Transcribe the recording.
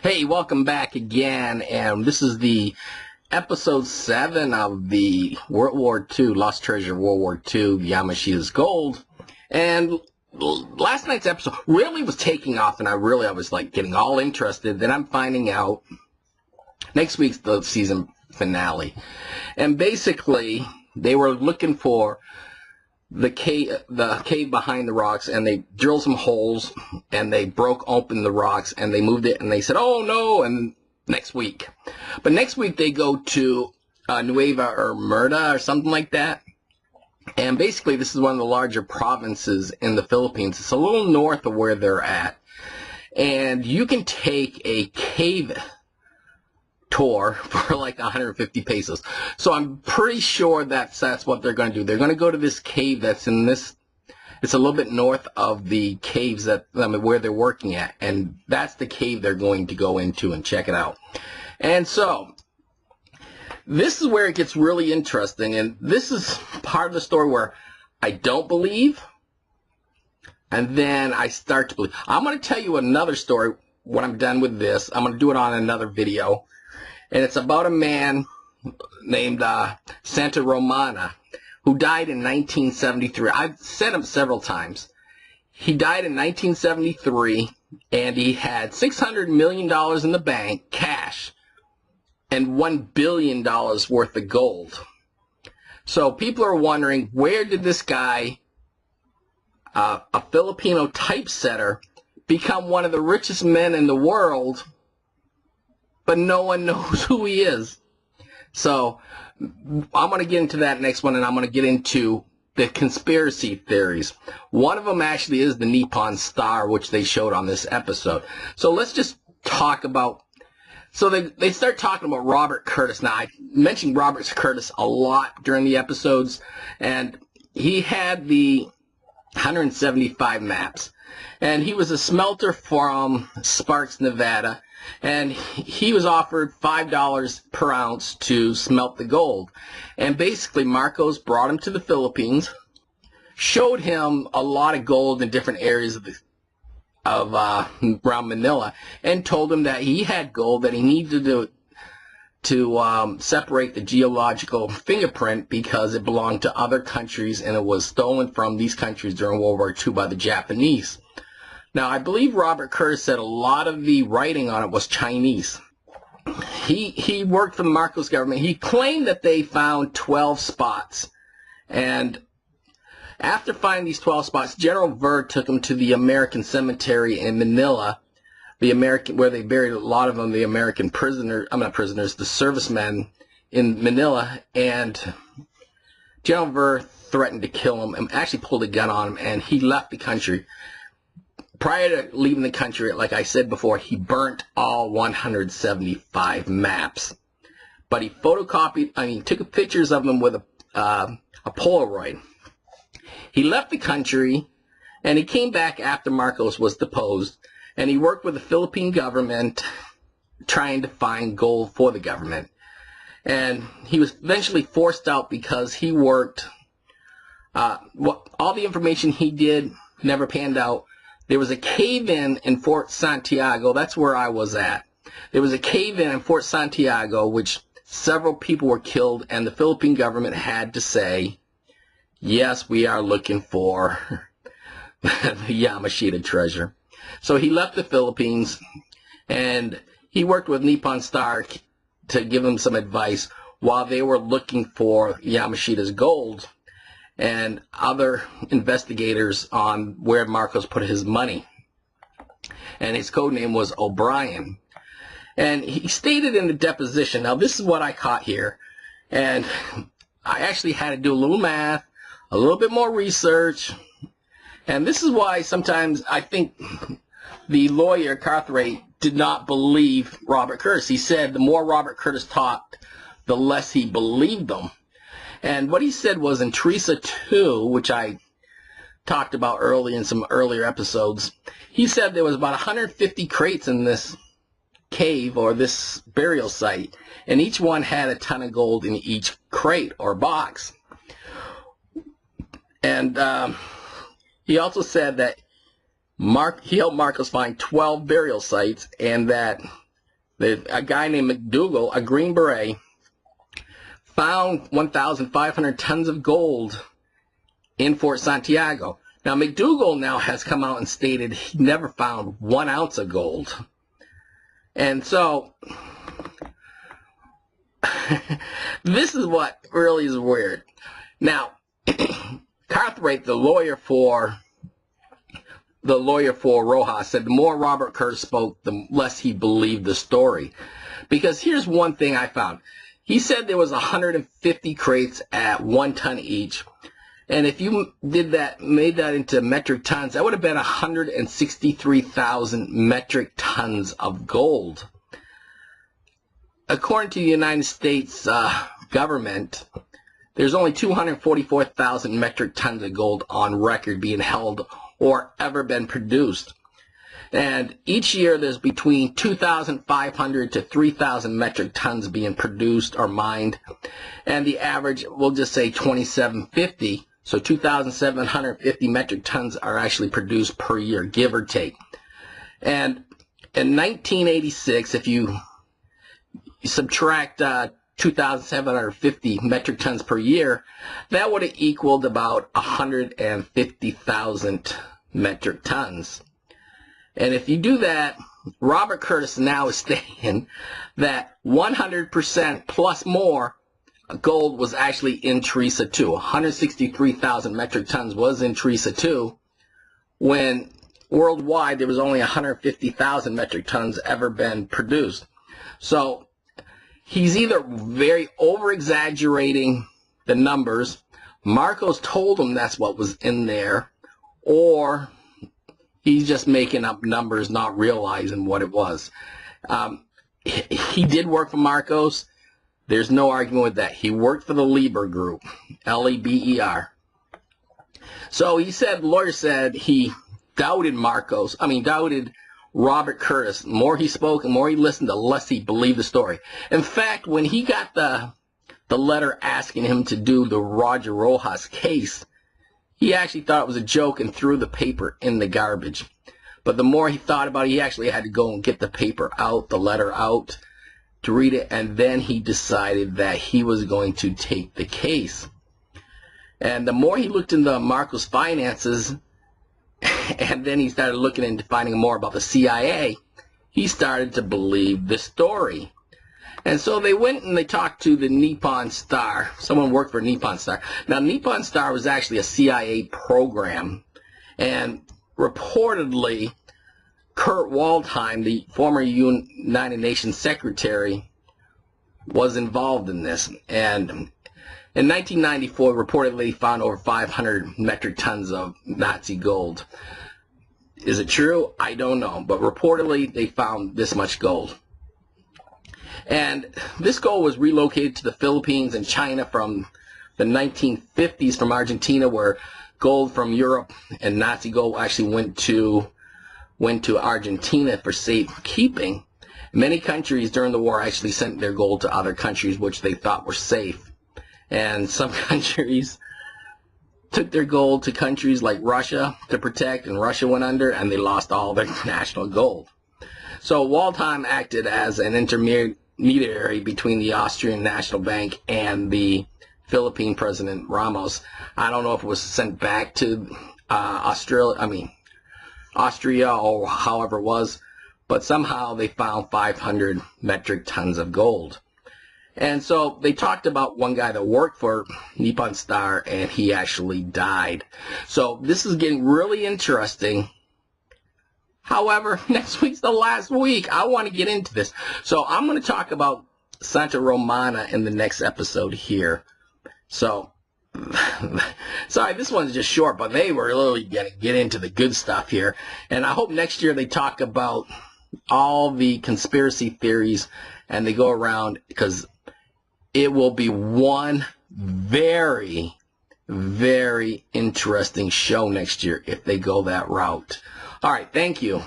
Hey, welcome back again, and this is the episode 7 of the World War II, Lost Treasure World War II, Yamashita's Gold. And last night's episode really was taking off, and I was like getting all interested. Then I'm finding out next week's the season finale. And basically, they were looking for the cave behind the rocks, and they drilled some holes, and they broke open the rocks, and they moved it, and they said, oh no, and next week. But next week they go to Nueva or Merda or something like that. And basically this is one of the larger provinces in the Philippines. It's a little north of where they're at. And you can take a cave tour for like 150 pesos. So I'm pretty sure that's what they're going to do. They're going to go to this cave that's in this, it's a little bit north of the caves that where they're working at, and that's the cave they're going to go into and check it out. And so this is where it gets really interesting, and this is part of the story where I don't believe, and then I start to believe. I'm going to tell you another story when I'm done with this. I'm going to do it on another video. And it's about a man named Santa Romana who died in 1973. I've said him several times. He died in 1973, and he had $600 million in the bank, cash, and $1 billion worth of gold. So people are wondering, where did this guy, a Filipino typesetter, become one of the richest men in the world, but no one knows who he is? So I'm going to get into that next one, and I'm going to get into the conspiracy theories. One of them actually is the Nippon Star, which they showed on this episode. So let's just talk about, so they start talking about Robert Curtis. Now, I mentioned Robert Curtis a lot during the episodes, and he had the 175 maps. And he was a smelter from Sparks, Nevada. And he was offered $5 per ounce to smelt the gold. And basically, Marcos brought him to the Philippines, showed him a lot of gold in different areas of around Manila, and told him that he had gold that he needed to separate the geological fingerprint because it belonged to other countries, and it was stolen from these countries during World War II by the Japanese. Now, I believe Robert Curtis said a lot of the writing on it was Chinese. He worked for the Marcos government. He claimed that they found 12 spots. And after finding these 12 spots, General Ver took him to the American cemetery in Manila, where they buried a lot of them, the American prisoners, the servicemen in Manila. And General Ver threatened to kill him and actually pulled a gun on him, and he left the country. Prior to leaving the country, like I said before, he burnt all 175 maps. But he took pictures of them with a Polaroid. He left the country, and he came back after Marcos was deposed, and he worked with the Philippine government trying to find gold for the government. And he was eventually forced out because he worked, all the information he did never panned out. There was a cave-in in Fort Santiago. That's where I was at. There was a cave-in in Fort Santiago, which several people were killed, and the Philippine government had to say, yes, we are looking for the Yamashita treasure. So he left the Philippines, and he worked with Nippon Star to give him some advice while they were looking for Yamashita's gold and other investigators on where Marcos put his money. And his code name was O'Brien. And he stated in the deposition, now this is what I caught here, and I actually had to do a little math, a little bit more research, and this is why sometimes I think the lawyer, Cartwright, did not believe Robert Curtis. He said the more Robert Curtis talked, the less he believed them. And what he said was in Teresa 2, which I talked about early in some earlier episodes, he said there was about 150 crates in this cave or this burial site, and each one had a ton of gold in each crate or box. And he also said that he helped Marcos find 12 burial sites, and that A guy named McDougal, a Green Beret, found 1,500 tons of gold in Fort Santiago. Now, McDougal now has come out and stated he never found 1 ounce of gold. And so, this is what really is weird. Now, Cartwright, the lawyer for Rojas, said the more Robert Curtis spoke, the less he believed the story. Because here's one thing I found. He said there was 150 crates at 1 ton each. And if you did that, made that into metric tons, that would have been 163,000 metric tons of gold. According to the United States government, there's only 244,000 metric tons of gold on record being held or ever been produced. And each year there's between 2,500 to 3,000 metric tons being produced or mined. And the average, we'll just say 2,750. So 2,750 metric tons are actually produced per year, give or take. And in 1986, if you subtract 2,750 metric tons per year, that would have equaled about 150,000 metric tons. And if you do that, Robert Curtis now is saying that 100% plus more gold was actually in Teresa 2. 163,000 metric tons was in Teresa 2, when worldwide there was only 150,000 metric tons ever been produced. So he's either very over-exaggerating the numbers, Marcos told him that's what was in there, or he's just making up numbers, not realizing what it was. He did work for Marcos. There's no argument with that. He worked for the Lieber Group, L-E-B-E-R. So he said, the lawyer said he doubted doubted Robert Curtis. The more he spoke and more he listened, the less he believed the story. In fact, when he got the letter asking him to do the Roger Roxas case, he actually thought it was a joke and threw the paper in the garbage. But the more he thought about it, he actually had to go and get the paper out, the letter out, to read it, and then he decided that he was going to take the case. And the more he looked into Marcos' finances, and then he started looking into finding more about the CIA, he started to believe this story. And so they went and they talked to the Nippon Star. Someone worked for Nippon Star. Now, Nippon Star was actually a CIA program, and reportedly Kurt Waldheim, the former United Nations Secretary, was involved in this. And in 1994, reportedly found over 500 metric tons of Nazi gold. Is it true? I don't know. But reportedly, they found this much gold. And this gold was relocated to the Philippines and China from the 1950s from Argentina, where gold from Europe and Nazi gold actually went to Argentina for safekeeping. Many countries during the war actually sent their gold to other countries which they thought were safe. And some countries took their gold to countries like Russia to protect, and Russia went under and they lost all their national gold. So Waldheim acted as an intermediary between the Austrian National Bank and the Philippine President Ramos. I don't know if it was sent back to Austria or however it was, but somehow they found 500 metric tons of gold. And so they talked about one guy that worked for Nippon Star, and he actually died. So this is getting really interesting. However, next week's the last week. I want to get into this. So I'm going to talk about Santa Romana in the next episode here. So, sorry, this one's just short, but they were really going to get into the good stuff here. And I hope next year they talk about all the conspiracy theories and they go around, because it will be one very, very interesting show next year if they go that route. All right, thank you.